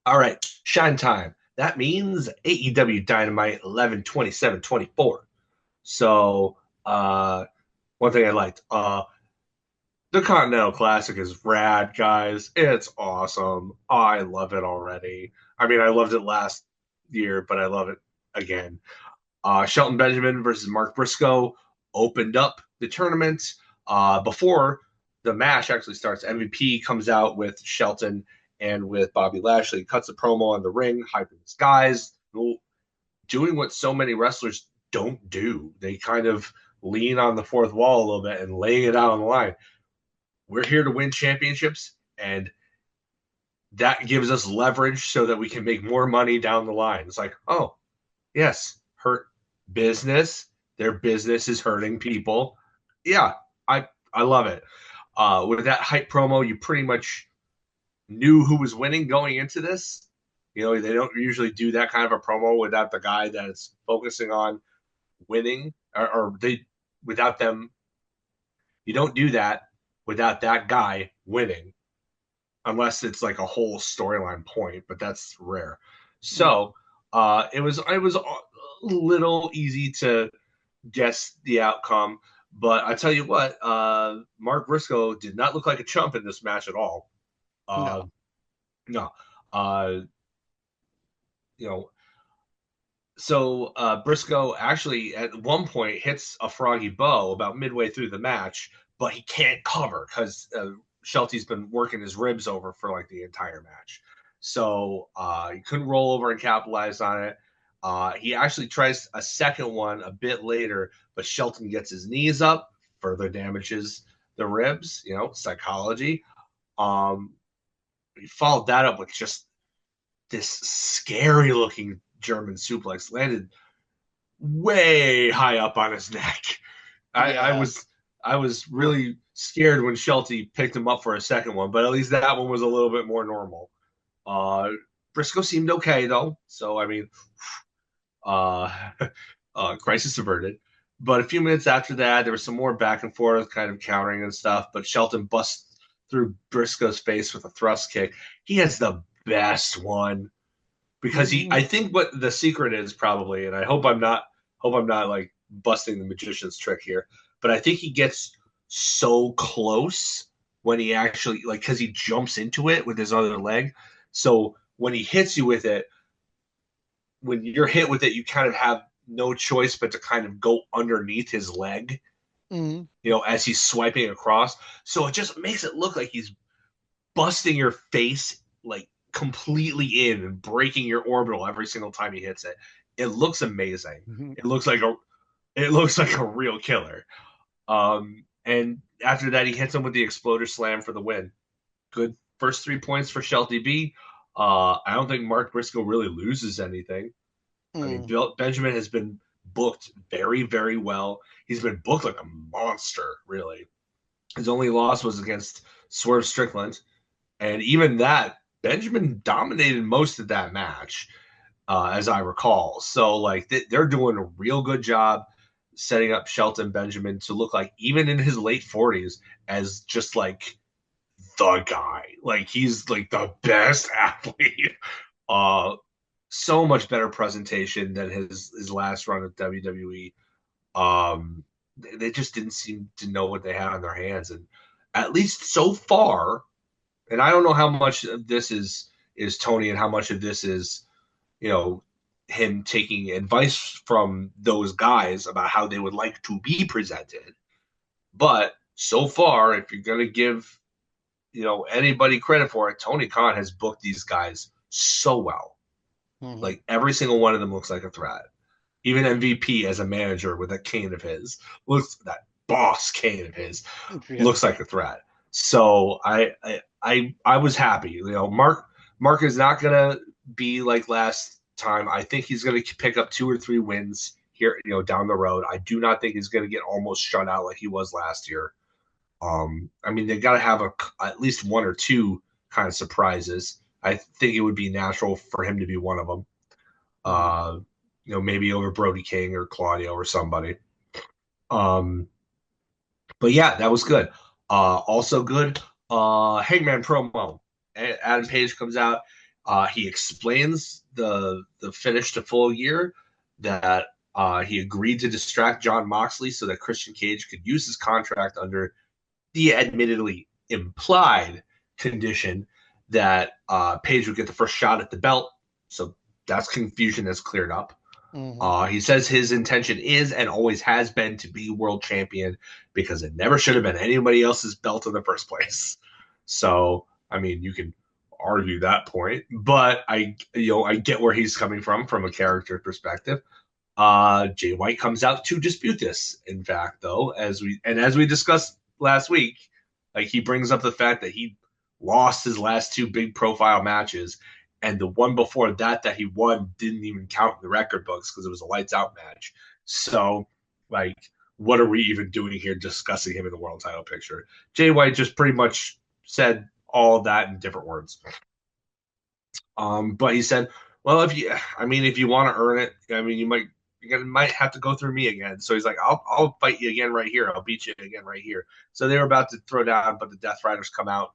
All right, shine time. That means AEW Dynamite 11/27/24. So, one thing I liked, the Continental Classic is rad, guys. It's awesome. I love it already. I mean, I loved it last year, but I love it again. Shelton Benjamin versus Mark Briscoe opened up the tournament. Before the match actually starts, MVP comes out with Shelton and with Bobby Lashley, cuts a promo on the ring, hyping his guys, doing what so many wrestlers don't do. They kind of lean on the fourth wall a little bit and laying it out on the line. We're here to win championships, and that gives us leverage so that we can make more money down the line. It's like, oh, yes, hurt business. Their business is hurting people. Yeah, I love it. With that hype promo, you pretty much knew who was winning going into this. You know, they don't usually do that kind of a promo without the guy that's focusing on winning, or they without them. You don't do that without that guy winning, unless it's like a whole storyline point, but that's rare. So it was a little easy to guess the outcome, but I tell you what, Mark Briscoe did not look like a chump in this match at all. Uh, No. no, uh, you know. So Briscoe actually at one point hits a froggy bow about midway through the match, but he can't cover because Shelty's been working his ribs over for like the entire match. So he couldn't roll over and capitalize on it. He actually tries a second one a bit later, but Shelton gets his knees up, further damages the ribs. You know, psychology. Um, he followed that up with just this scary looking German suplex, landed way high up on his neck. I Yeah. was I was really scared when Shelty picked him up for a second one, but at least that one was a little bit more normal. Uh, Briscoe seemed okay though, so I mean, uh, crisis averted. But a few minutes after that, there was some more back and forth, kind of countering and stuff. But Shelton busts through Briscoe's face with a thrust kick. He has the best one because I think what the secret is probably, and I hope I'm not like busting the magician's trick here, but I think he gets so close when he actually like because he jumps into it with his other leg. So when he hits you with it, when you're hit with it, you kind of have no choice but to kind of go underneath his leg, Mm-hmm. you know, as he's swiping across. So it just makes it look like he's busting your face like completely in and breaking your orbital every single time he hits it. It looks amazing. Mm-hmm. It looks like a real killer. And after that, he hits him with the exploder slam for the win. Good first 3 points for Shelty B. I don't think Mark Briscoe really loses anything. I mean, Benjamin has been booked very, very well. He's been booked like a monster, really. His only loss was against Swerve Strickland, and even that, Benjamin dominated most of that match, as I recall. So, like, they're doing a real good job setting up Shelton Benjamin to look like, even in his late 40s, as just like the guy. Like, he's like the best athlete. Uh, so much better presentation than his last run of WWE. They just didn't seem to know what they had on their hands, and at least so far, and I don't know how much of this is Tony and how much of this is, you know, him taking advice from those guys about how they would like to be presented. But so far, if you're gonna give, you know, anybody credit for it, Tony Khan has booked these guys so well. Mm-hmm. Like every single one of them looks like a threat. Even MVP as a manager with that cane of his looks that boss cane of his Yeah. looks like a threat. So I was happy. You know, Mark is not gonna be like last time. I think he's gonna pick up 2 or 3 wins here, you know, down the road. I do not think he's gonna get almost shut out like he was last year. I mean, they got to have at least 1 or 2 kind of surprises. I think it would be natural for him to be one of them. Mm-hmm. Uh, you know, maybe over Brody King or Claudio or somebody. Um, but yeah, that was good. Also good. Hangman promo. Adam Page comes out. He explains the finish to Full Gear, that he agreed to distract John Moxley so that Christian Cage could use his contract under the admittedly implied condition that Page would get the first shot at the belt. So that's confusion that's cleared up. He says his intention is and always has been to be world champion because it never should have been anybody else's belt in the first place. So, I mean, you can argue that point, but I get where he's coming from a character perspective. Jay White comes out to dispute this. In fact, though, as we discussed last week, like he brings up the fact that he lost his last two big profile matches, and the one before that he won didn't even count in the record books because it was a lights out match. So, like, what are we even doing here discussing him in the world title picture? Jay White just pretty much said all of that in different words. But he said, well, if you want to earn it, I mean, you might have to go through me again. So he's like, I'll fight you again right here. I'll beat you again right here. So they were about to throw down, but the Death Riders come out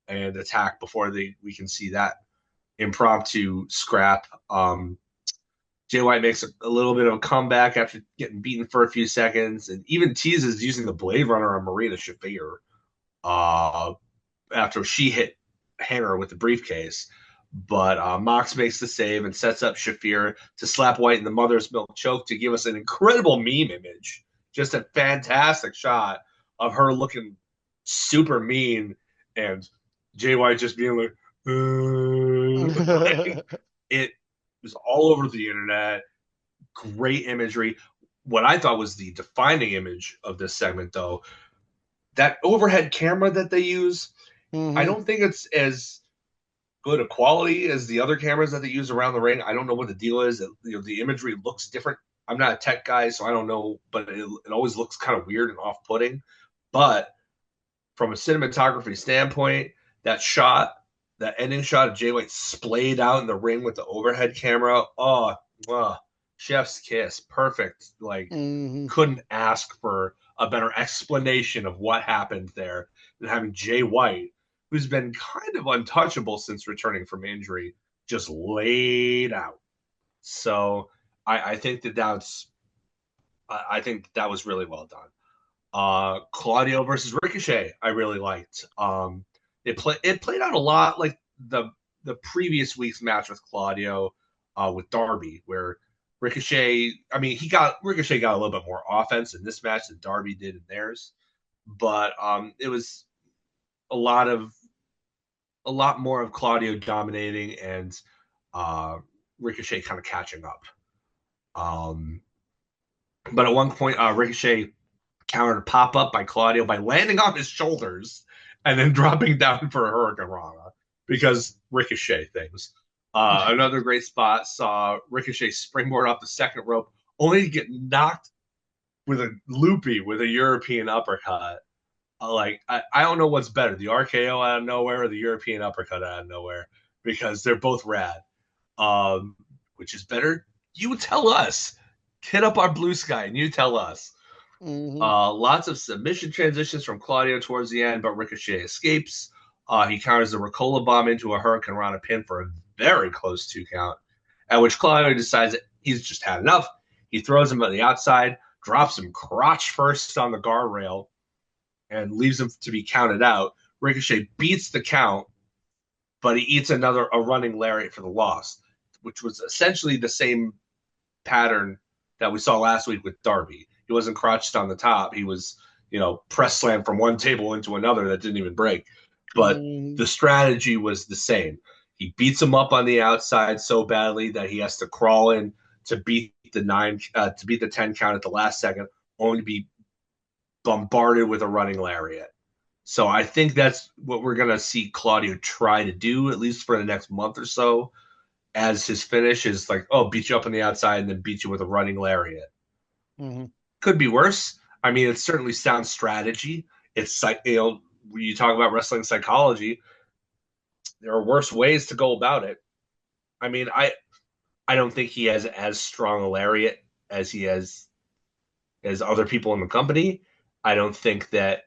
and attack before we can see that impromptu scrap. Jay White makes a little bit of a comeback after getting beaten for a few seconds, and even teases using the Blade Runner on Marina Shafir after she hit Hanger with the briefcase. But Mox makes the save and sets up Shafir to slap White in the mother's milk choke to give us an incredible meme image. Just a fantastic shot of her looking super mean and Jay White just being like, it was all over the internet. Great imagery. What I thought was the defining image of this segment, though, that overhead camera that they use, I don't think it's as good a quality as the other cameras that they use around the ring. I don't know what the deal is. The imagery looks different. I'm not a tech guy, so I don't know, but it always looks kind of weird and off-putting. But from a cinematography standpoint, that ending shot of Jay White splayed out in the ring with the overhead camera, chef's kiss. Perfect. Like, couldn't ask for a better explanation of what happened there than having Jay White, who's been kind of untouchable since returning from injury, just laid out. So I think that was really well done. Claudio versus Ricochet, I really liked. It played out a lot like the previous week's match with Claudio with Darby, where Ricochet got a little bit more offense in this match than Darby did in theirs, but it was a lot more of Claudio dominating and Ricochet kind of catching up. But at one point, Ricochet countered a pop-up by Claudio by landing on his shoulders and then dropping down for a Hurricane Rana because Ricochet things. Another great spot saw Ricochet springboard off the second rope, only to get knocked with a loopy with a European uppercut. I don't know what's better, the RKO out of nowhere or the European uppercut out of nowhere, because they're both rad. Which is better? You tell us. Hit up our blue sky and you tell us. Lots of submission transitions from Claudio towards the end, but Ricochet escapes. He counters the Ricola bomb into a Hurricane Rana pin for a very close 2 count, at which Claudio decides that he's just had enough. He throws him on the outside, drops him crotch first on the guardrail, and leaves him to be counted out. Ricochet beats the count, but he eats a running lariat for the loss, which was essentially the same pattern that we saw last week with Darby. He wasn't crotched on the top. He was, press slammed from one table into another that didn't even break. But the strategy was the same. He beats him up on the outside so badly that he has to crawl in to beat the 10 count at the last second, only to be bombarded with a running lariat. So I think that's what we're going to see Claudio try to do, at least for the next month or so, as his finish is like, beat you up on the outside and then beat you with a running lariat. Could be worse. I mean, it certainly sounds strategy. It's like, when you talk about wrestling psychology, there are worse ways to go about it. I mean, I don't think he has as strong a lariat as he has as other people in the company. I don't think that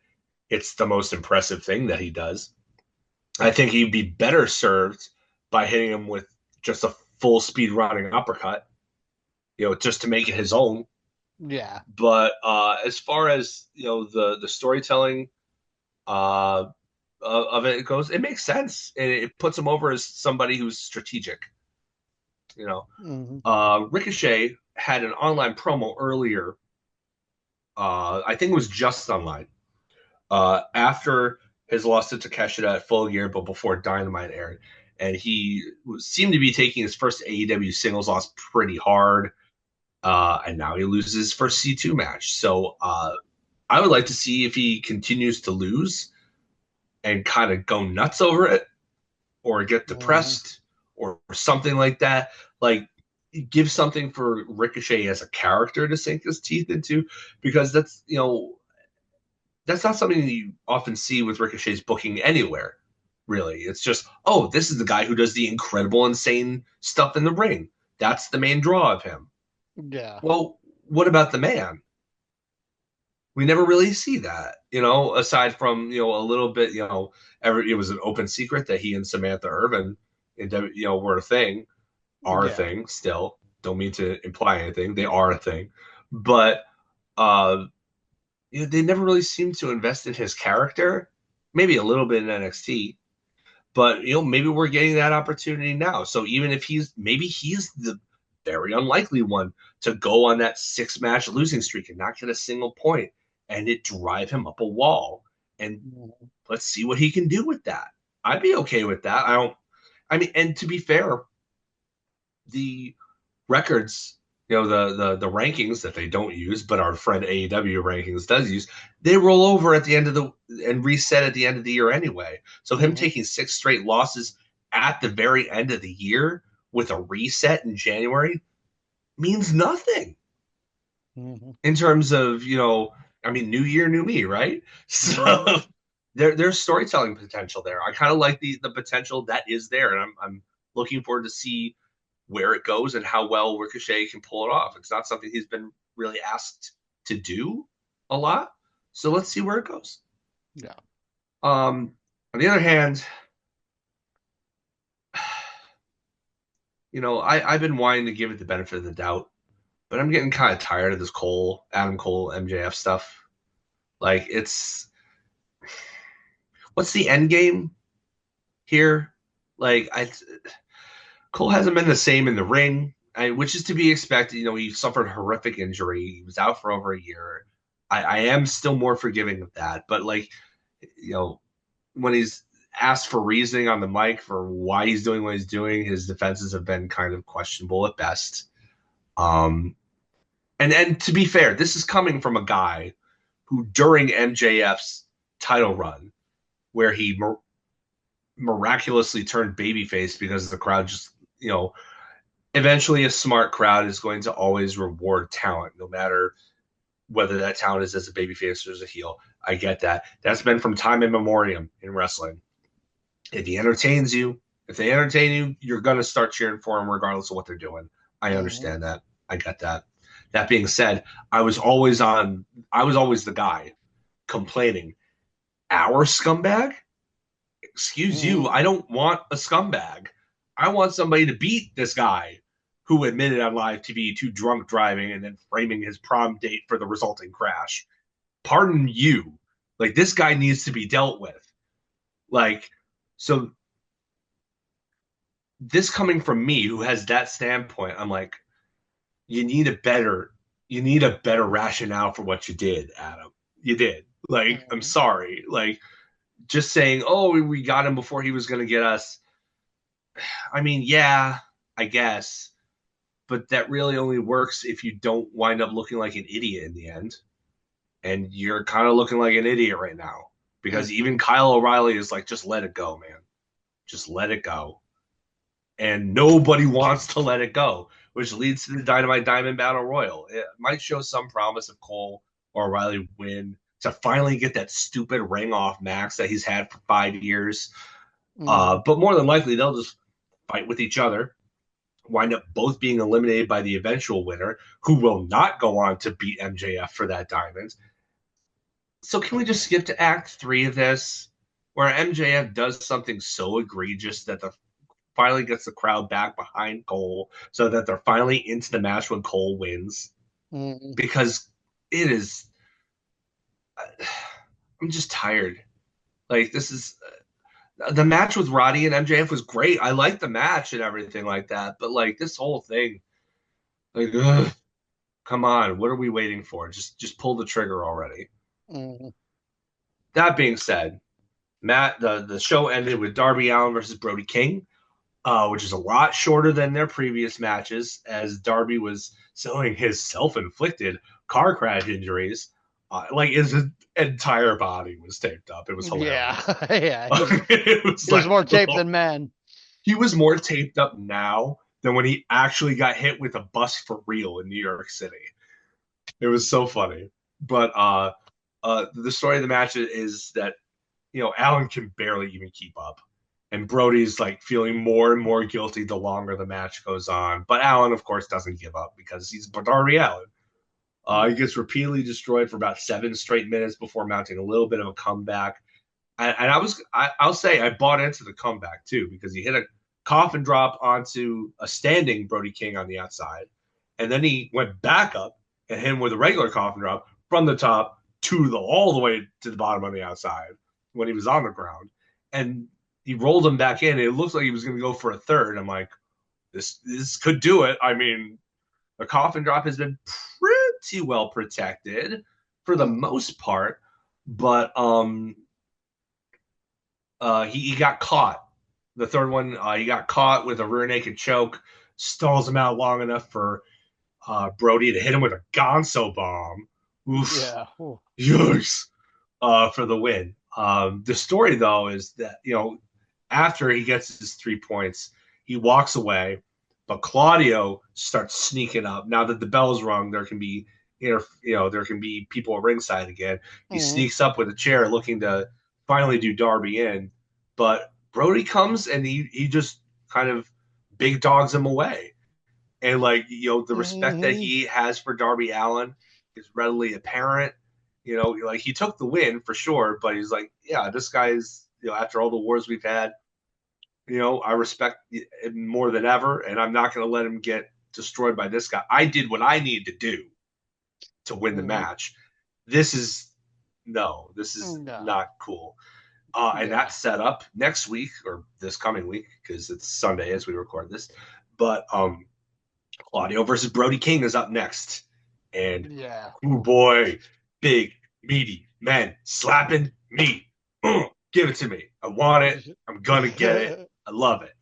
it's the most impressive thing that he does. I think he'd be better served by hitting him with just a full speed running uppercut, just to make it his own. Yeah. But as far as the storytelling uh, of it goes, it makes sense, and it puts him over as somebody who's strategic. You know, Hmm. Ricochet had an online promo earlier. I think it was just online after his loss to Takeshita at Full Gear, but before Dynamite aired, and he seemed to be taking his first AEW singles loss pretty hard. And now he loses his first C2 match. So I would like to see if he continues to lose and kind of go nuts over it or get Hmm. depressed or something like that. Like, give something for Ricochet as a character to sink his teeth into, because that's not something you often see with Ricochet's booking anywhere, really. It's just, oh, this is the guy who does the incredible, insane stuff in the ring. That's the main draw of him. Yeah. Well, what about the man? We never really see that, aside from, a little bit, it was an open secret that he and Samantha Irvin, were a thing, are a Yeah. thing still. Don't mean to imply anything. They are a thing. But uh, they never really seemed to invest in his character. Maybe a little bit in NXT, but maybe we're getting that opportunity now. So even if he's the very unlikely one to go on that 6 match losing streak and not get a single point, and it drive him up a wall. And Mhm. let's see what he can do with that. I'd be okay with that. And to be fair, the records, the rankings that they don't use, but our friend AEW rankings does use, they roll over at the end of the and reset at the end of the year anyway. So him Mhm. taking 6 straight losses at the very end of the year with a reset in January means nothing Mhm. in terms of, new year, new me, right? Mhm. So there's storytelling potential there. I kind of like the potential that is there, and I'm looking forward to see where it goes and how well Ricochet can pull it off. It's not something he's been really asked to do a lot, so let's see where it goes. Yeah. On the other hand, I've been wanting to give it the benefit of the doubt, but I'm getting kind of tired of this Adam Cole, MJF stuff. Like, what's the end game here? Like, Cole hasn't been the same in the ring, which is to be expected. He suffered a horrific injury. He was out for over a year. I am still more forgiving of that, but like, you know, when he's asked for reasoning on the mic for why he's doing what he's doing, his defenses have been kind of questionable at best. Um, and to be fair, this is coming from a guy who, during MJF's title run, where he miraculously turned babyface because the crowd just, eventually a smart crowd is going to always reward talent, no matter whether that talent is as a babyface or as a heel. I get that. That's been from time immemorial in wrestling. If he entertains you, if they entertain you, you're going to start cheering for him regardless of what they're doing. I Mhm. understand that. I get that. That being said, I was always the guy complaining, our scumbag? Excuse you, Mhm. I don't want a scumbag. I want somebody to beat this guy who admitted on live TV to drunk driving and then framing his prom date for the resulting crash. Pardon you. Like, this guy needs to be dealt with. Like, so this coming from me who has that standpoint, I'm like, you need a better rationale for what you did, Adam. You did. Like, I'm Mhm. sorry. Like, just saying, oh, we got him before he was going to get us. I mean, yeah, I guess, but that really only works if you don't wind up looking like an idiot in the end. And you're kind of looking like an idiot right now, because even Mhm. Kyle O'Reilly is like, just let it go, man. Just let it go. And nobody wants to let it go, which leads to the Dynamite Diamond Battle Royal. It might show some promise of Cole or O'Reilly win to finally get that stupid ring off Max that he's had for 5 years. Mhm. But more than likely, they'll just fight with each other, wind up both being eliminated by the eventual winner, who will not go on to beat MJF for that diamond. So can we just skip to Act 3 of this, where MJF does something so egregious that the finally gets the crowd back behind Cole so that they're finally into the match when Cole wins. Mm-hmm. Because it is, I'm just tired. Like, this is the match with Roddy and MJF was great. I liked the match and everything like that. But like this whole thing, like, ugh, come on, what are we waiting for? Just pull the trigger already. Mm-hmm. That being said, Matt, the show ended with Darby Allin versus Brody King, which is a lot shorter than their previous matches, as Darby was selling his self-inflicted car crash injuries. Like his entire body was taped up. It was Yeah, hilarious. yeah. It was He was like, more taped oh, than man. he was more taped up now than when he actually got hit with a bus for real in New York City. It was so funny. But the story of the match is that Allen can barely even keep up, and Brody's like feeling more and more guilty the longer the match goes on. But Allen, of course, doesn't give up because he's Darby Allin. He gets repeatedly destroyed for about 7 straight minutes before mounting a little bit of a comeback. And I'll say I bought into the comeback too because he hit a coffin drop onto a standing Brody King on the outside, and then he went back up and hit him with a regular coffin drop from the top to the all the way to the bottom on the outside when he was on the ground, and he rolled him back in. It looks like he was going to go for a third. I'm like, this could do it. I mean, the coffin drop has been pretty well protected for the most part, but he got caught. The third one, he got caught with a rear naked choke, stalls him out long enough for Brody to hit him with a Gonzo bomb. Oof, Yeah. Ooh. yikes, for the win. The story, though, is that, after he gets his 3 points, he walks away, but Claudio starts sneaking up. Now that the bell's rung, there can be there can be people at ringside again. He Mm-hmm. sneaks up with a chair looking to finally do Darby in, but Brody comes and he just kind of big dogs him away. And like, the respect that Mm-hmm. he has for Darby Allin is readily apparent. Like he took the win for sure, but he's like, yeah, this guy's, after all the wars we've had, I respect him more than ever, and I'm not going to let him get destroyed by this guy. I did what I needed to do to win the Mm-hmm. match. This is this is No. not cool. And Yeah. that's set up next week or this coming week because it's Sunday as we record this. But Claudio versus Brody King is up next, and Yeah. oh boy, big meaty men slapping meat. Give it to me. I want it. I'm gonna get it. I I love it.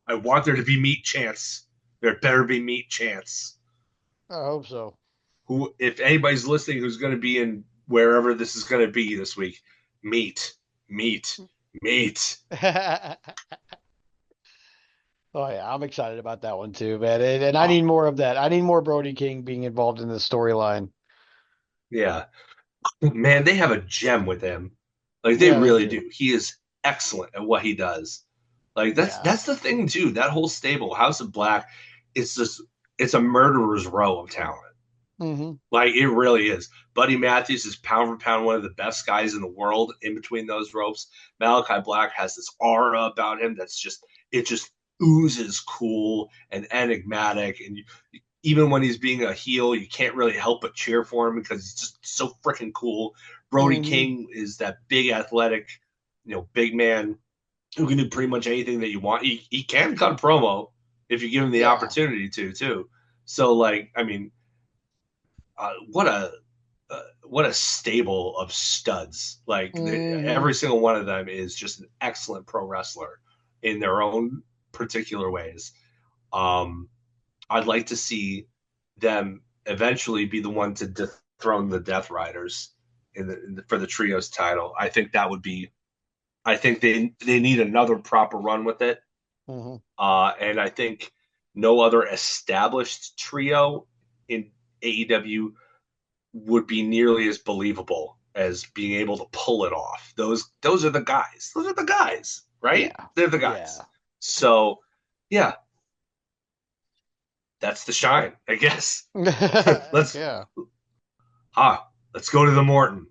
I want there to be meat chance. There better be meat chance. hope so. Who, if anybody's listening, who's going to be in wherever this is going to be this week, meat, meat, meat. Oh yeah, I'm excited about that one too, man. And I Oh, need more of that. I need more Brody King being involved in the storyline. yeah, man, they have a gem with him. Like they Yeah, they really do. do. He is excellent at what he does. Like Yeah. that's the thing too. That whole stable, House of Black, it's a murderer's row of talent. Hmm. Like it really is. Buddy Matthews is pound for pound one of the best guys in the world in between those ropes. Malachi Black has this aura about him that's just oozes cool and enigmatic. And even when he's being a heel, you can't really help but cheer for him because he's just so freaking cool. Brody Hmm. King is that big athletic, big man who can do pretty much anything that you want. He can cut a promo if you give him the Yeah. opportunity to too. So like, I mean, what a what a stable of studs. Like Hmm. every single one of them is just an excellent pro wrestler in their own particular ways. Um, I'd like to see them eventually be the one to dethrone the Death Riders for the trios title. I think that would be. I think they need another proper run with it, Hmm. and I think no other established trio in AEW would be nearly as believable as being able to pull it off. Those are the guys. Those are the guys, right? Yeah. They're the guys. Yeah. So, yeah, that's the shine, I guess. let's Yeah. let's go to the Morton.